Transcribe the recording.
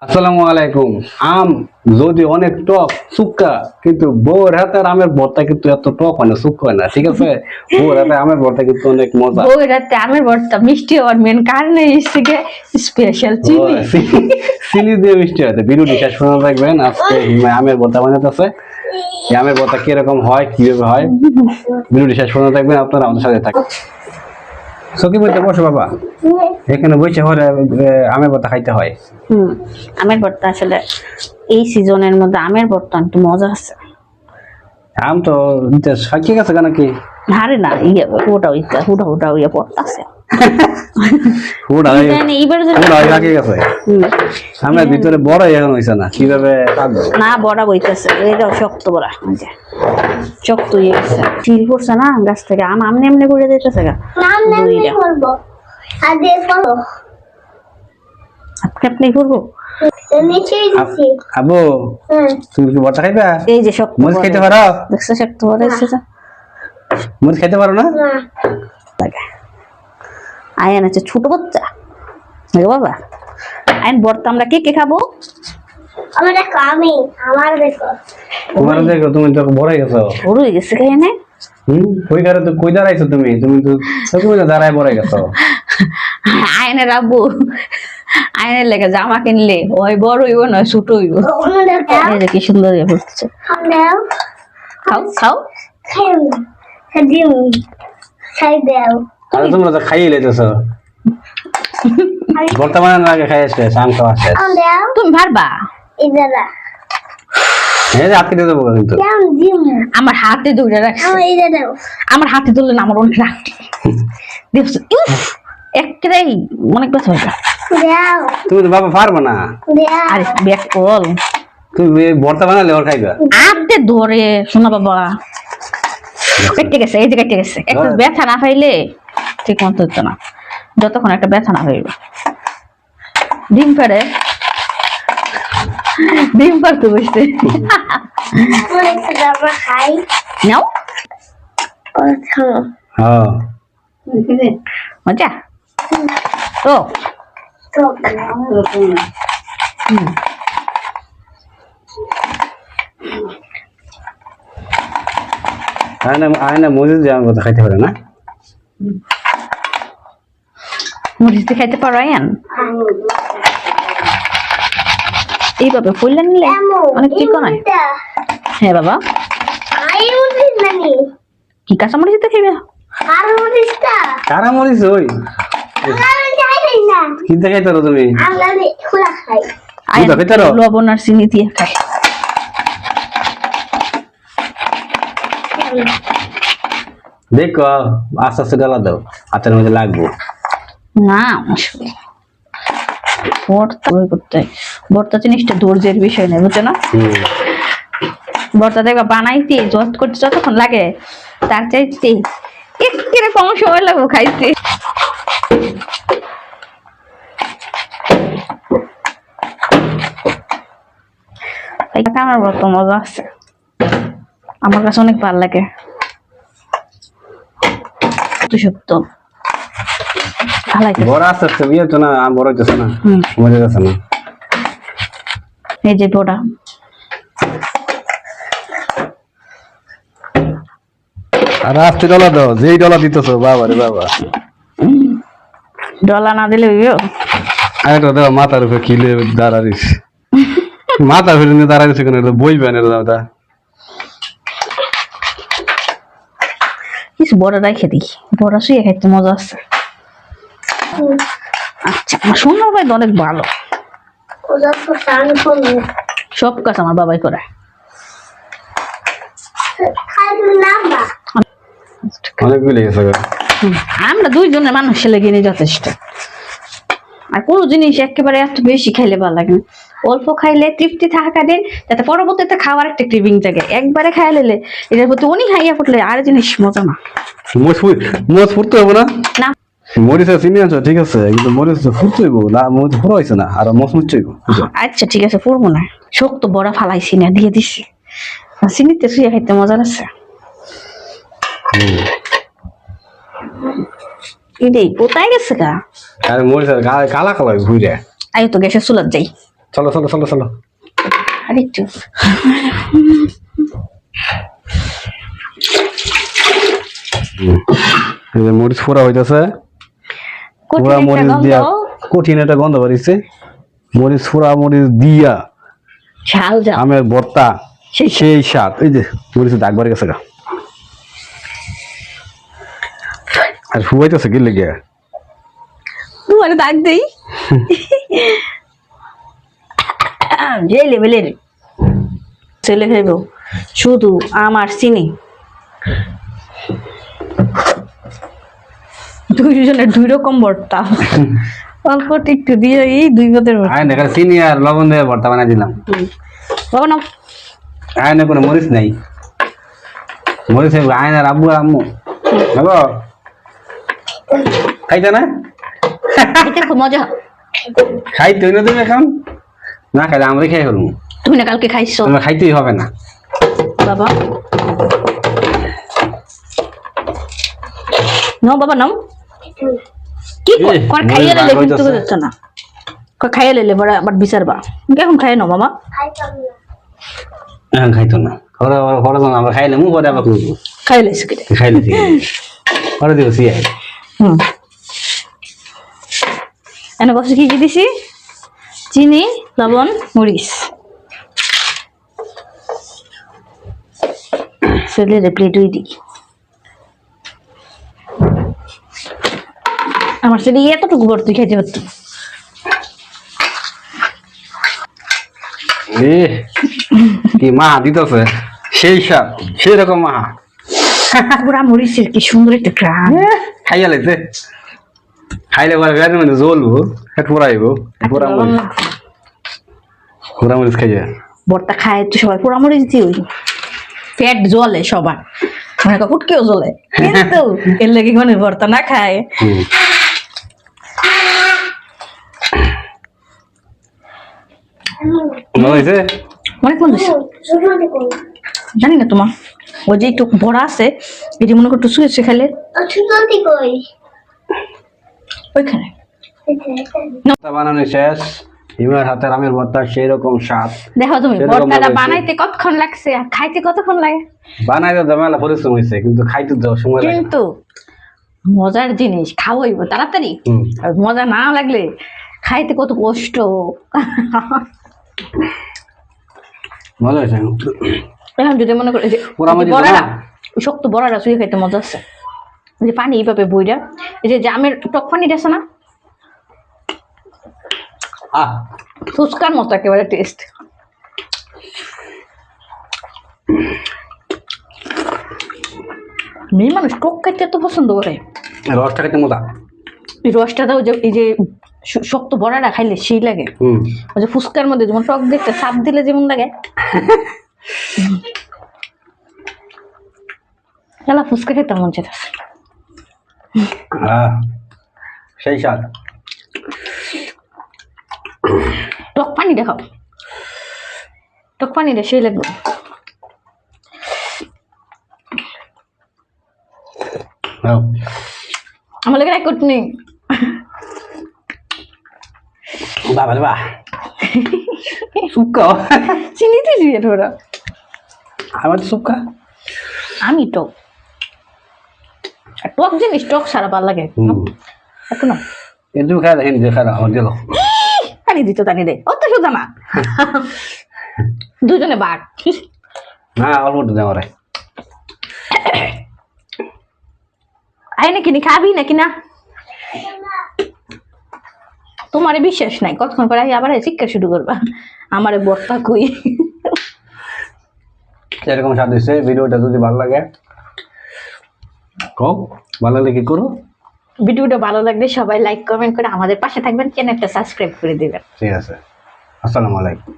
আসসালামু আলাইকুম। আম যদি অনেক টক সুক্কা, কিন্তু বউর হাতের আমের ভর্তা কিন্তু এত টক হয় না, সুক্কা হয় না। ঠিক আছে, বউর হাতের আমের ভর্তা কিন্তু অনেক মজা। বউয়ের হাতে আমের ভর্তা মিষ্টি হওয়ার মেন কারণ হচ্ছে স্পেশাল চিনি। চিনি দিয়ে মিষ্টি হয়। ভিডিওটি শেষ পর্যন্ত দেখবেন। আজকে আমের ভর্তা বানাতেছে। এই আমের ভর্তা কিরকম হয়, কিভাবে হয়, ভিডিওটি শেষ পর্যন্ত দেখবেন। আপনারা আমাদের সাথে থাকুন। সকি বলতে বসো বাবা, এখানে বসে হলে আমের ভর্তা খাইতে হয়। আমের ভর্তা আসলে এই সিজনের মধ্যে আমের ভর্তা একটু মজা আছে। আম তো ফাঁকিয়ে গেছে কেন কি? আরে না, ওটা পড়তাছে। আমার ভিতরে বড় এখন হইছে না, কিভাবে না বড়া বইতেছে, এটাও শক্ত বড়া, শক্ত হয়ে গেছে, চিল পড়ছে না গাছ থেকে। আমনে এমনি করে দিতেছে গা। আপনি করবো আবু, তুমি কি বর্তা খাইবা? এই যে শক্ত মরিচ খাইতে পারো? দেখছো শক্ত বড়া এসেছে। মরিচ খাইতে পারো না? আয়ন আছে ছোট বাচ্চা বাবা। আয়ন ভর্তা আমরা কে কে খাবো? আমার দেখো তুমি তো বড় হয়ে গেছো। বড় হয়ে গেছে খাই না। কই দাঁড়াইছো তুমি? তুমি তো দাঁড়ায় বড় হয়ে গেছো। আয়নের আব্বু আয়নের লেগে জামা কিনলে ওই বড় হইব না ছোট হইব। এই যে কি সুন্দর হচ্ছে। খাও খাও আরে তোমরা তো খাইয়ে লেতেছো। বর্তমানে লাগে খাই আসছে আম খাওয়া শেষ। তুমি পারবা? আপনি দিয়ে দেবো কিন্তু আমার হাতে ধরে রাখছে। আমার হাতে ধরলে না আমার অনেক রাখতে দেখছো। একটাই অনেক ব্যথা হয়ে যায়। তুমি তো বাবা পারবো না। আরে ব্যাক কল তুমি বর্তা বানালে ওর খাইবা। হাতে ধরে শোনা বাবা কেটে গেছে। এই যে কেটে গেছে। একটা ব্যথা না পাইলে ঠিক মতো হতো না, যতক্ষণ একটা ব্যথা না পাইবে। ডিম পারে, ডিম পারতে বসতে নাও মজা তো। আয়না মরিচ দিয়ে আমার কথা খাইতে পারে না। মরিচ দিয়ে খাইতে পারো আয়ান? এইভাবে ফুললেন নিলে অনেক চিকন হয়। হ্যাঁ বাবা, কি কাঁচা মরিচ দিয়ে খাইবে? কারা মরিচ ওই কিনতে খাইতে পারো তুমি? লবণ আর চিনি দিয়ে খাই। দেখো আস্তে আস্তে ডালা দাও, হাতের মধ্যে লাগবো না। ভর্তা জিনিসটা ধৈর্যের বিষয় নেই, বুঝছো না? ভর্তা দেখবা বানাইতে যতক্ষণ লাগে তার চাইতে একটু কম সময় লাগবে খাইতে। আমার ভর্তা মজা আছে, আমার কাছে অনেক ভালো লাগে। শক্ত বড় আস্তে আস্তে বিয়ে তো না, বড় হইতেছে না, মজা যাচ্ছে না। এই যে বড়া আর আস্তে ডলা দাও, যেই ডলা দিতেছো বাবা রে বাবা। ডলা না দিলে আরেকটা দাও, মাথার উপরে খিলে দাঁড়াইস। মাথা ফিরে নিয়ে দাঁড়াইছে কেন? বইবেন এটা দাও। কিছু বড় রাখে দিই, বড়া শুয়ে খাইতে মজা আছে। আচ্ছা, আমার সুন্দর ভাই অনেক ভালো, সব কাজ আমার বাবাই করে। আমরা দুইজনের মানুষের লেগে নিয়ে যথেষ্ট। আর কোনো জিনিস একেবারে এত বেশি খাইলে ভালো লাগে না, অল্প খাইলে তৃপ্তি থাকা দিন, যাতে পরবর্তীতে খাওয়ার একটা ক্রিভিং থাকে। একবারে খাই নিলে এটার প্রতি উনি খাইয়া পড়লে আর জিনিস মজা না। মরিচ ফুটতে হবে না? না মরিচ চিনি আছো ঠিক আছে, কিন্তু মরিচ ফুটতে হইব না, মরিচ ফুরা হয়েছে না, আর মচমচ হইব। আচ্ছা ঠিক আছে, ফুরবো না। শক্ত বড়া ফালাইছি না, দিয়ে দিছি। চিনিতে শুয়ে খাইতে মজা লাগছে। এটাই কোথায় গেছে গা? আর মরিচ কালা কালা ঘুরে। আই তো গ্যাসের চুলার যাই। চলো চলো চলো চলো। আরেকটু এই যে মরিচ ফোড়া হইতেছে, কঠিন পোড়া একটা মরিচ গন্ধ, দিয়া কঠিন একটা গন্ধ বাড়িছে। মরিচ ফোড়া মরিচ দিয়া ঝাল ঝাল আমের ভর্তা, সেই সেই স্বাদ। এই যে মরিচের দাগ বাড়ি গেছে গা, আর শুয়াইতেছে কি লেগে। তোমার দাগ দেই যে লেভেলের ছেলে খাইব শুধু আমার চিনি, দুইজনের দুই রকম ভর্তা, অল্প একটু দিয়ে এই দুই পদের ভর্তা। আয় না চিনি আর লবণ দিয়ে ভর্তা বানাই দিলাম। বাবা নাও, আয় না কোনো মরিচ নাই, মরিচ আয় না আব্বু আর আম্মু হ্যালো খাইতে না, খেতে খুব মজা। খাইতে না তুমি এখন, না খাইলে আমরা খেয়ে হলুম, তুমি না কালকে খাইছো তোমার খাইতেই হবে না। বাবা, নাও বাবা নাও। কি এ, কর খাইয়ে মরিচ লেলে বার কিন্তু হইতাছে। যাচ্ছে না, খাইয়ে লেলে বড় আবার বিচারবা, এখন খাইয়ে নাও মামা। এখন খাইতো না, ওরা ওরা যখন আমরা খাইলাম পরে আবার করবো, খাইয়ে লেছে কেটে। খাইলে ঠিক আছে ওরা দিব সিয়াই। হুম, এনে বসে কি কি দিছি, চিনি লবণ মরিচ, ছেলের প্লেট ওই দিই। আমার ছেলে এতটুকু ভর্তি খাইতে পারতো। এ কি মা দিতেছে, সেই স্বাদ সেই রকম মা। পুরা মরিচের কি সুন্দর একটা গ্রাম। খাইয়া লাগছে, খাইলে পরে গাড়ির মধ্যে জ্বলবো, হেট পোড়াইবো, পোড়া মরিচ, পোড়া মরিচ খাইয়া। ভর্তা খায় তো সবাই পোড়া মরিচ দিয়ে, ওই পেট জ্বলে সবার, মানে ফুটকেও জ্বলে, কিন্তু এর লেগে মানে ভর্তা না খায়। ভালো হয়েছে? অনেক মন দিছে, জানি না তোমার ওই যে একটু বড়া আছে, এটি মনে করতো শুয়েছে খেলে ওইখানে। ভর্তা বানানো শেষ, হিমার হাতের আমের ভর্তা সেই রকম স্বাদ। দেখো তুমি সেরকম ভর্তাটা মজা হয়েছে। বানাইতে কতক্ষণ লাগছে আর খাইতে কতক্ষণ লাগে, বানাইতে তো মেলা পরিশ্রম হয়েছে, কিন্তু খাইতে তো সময় লাগে। কিন্তু মজার জিনিস খাওয়াইব তাড়াতাড়ি, হুম। আর মজা না লাগলে খাইতে কত কষ্ট। ভালো হয়েছে। এখন যদি মনে করে যে পোড়া মরিচ বড়াটা, না? ওই শক্ত বড়াটা শুয়ে খাইতে মজা আছে, এই যে পানি এইভাবে বইটা, এই যে জামের টক পানিটা আছে না, আহ ফুচকার মতো একেবারে টেস্ট। মেয়ে মানুষ টক খাইতে এত পছন্দ করে, রসটা খাইতে মজা। এই রসটা দাও, যে এই যে শক্ত বড়াটা খাইলে সেই লাগে। হুম, ওই যে ফুচকার মধ্যে যেমন টক দেখতে চাপ দিলে যেমন লাগে, খেলা ফুচকা খেতে মন চাইতেছে। সেই স্বাদ। টক পানি দেখাও, টক পানি দে সেই লাগবে। আমার লাগে এক করতে নেই বাবা রে বাহ, সুক্কা চিনি দিলি ওরা, আমার সুক্কা। আমি টক, আর টক জিনিস টক সারা ভালো লাগে। একটু না কিন্তু খাই দেখেন যে খাই আমার দিল পানি দিত টানি দে, অত সোজা না, দুজনে বাঘ। না অল্প দেওয়া আমার আই নাকি নি খাবি নাকি না, তোমার বিশ্বাস নাই, কতক্ষণ পরে আবার শিক্ষা শুরু করবা আমারে বর্তা কই। এরকম স্বাদ হয়েছে। ভিডিওটা যদি ভালো লাগে কও, ভালো লাগলে কি করো, ভিডিওটা ভালো লাগলে সবাই লাইক কমেন্ট করে আমাদের পাশে থাকবেন, চ্যানেলটা সাবস্ক্রাইব করে দিবেন। ঠিক আছে। আসসালামু আলাইকুম।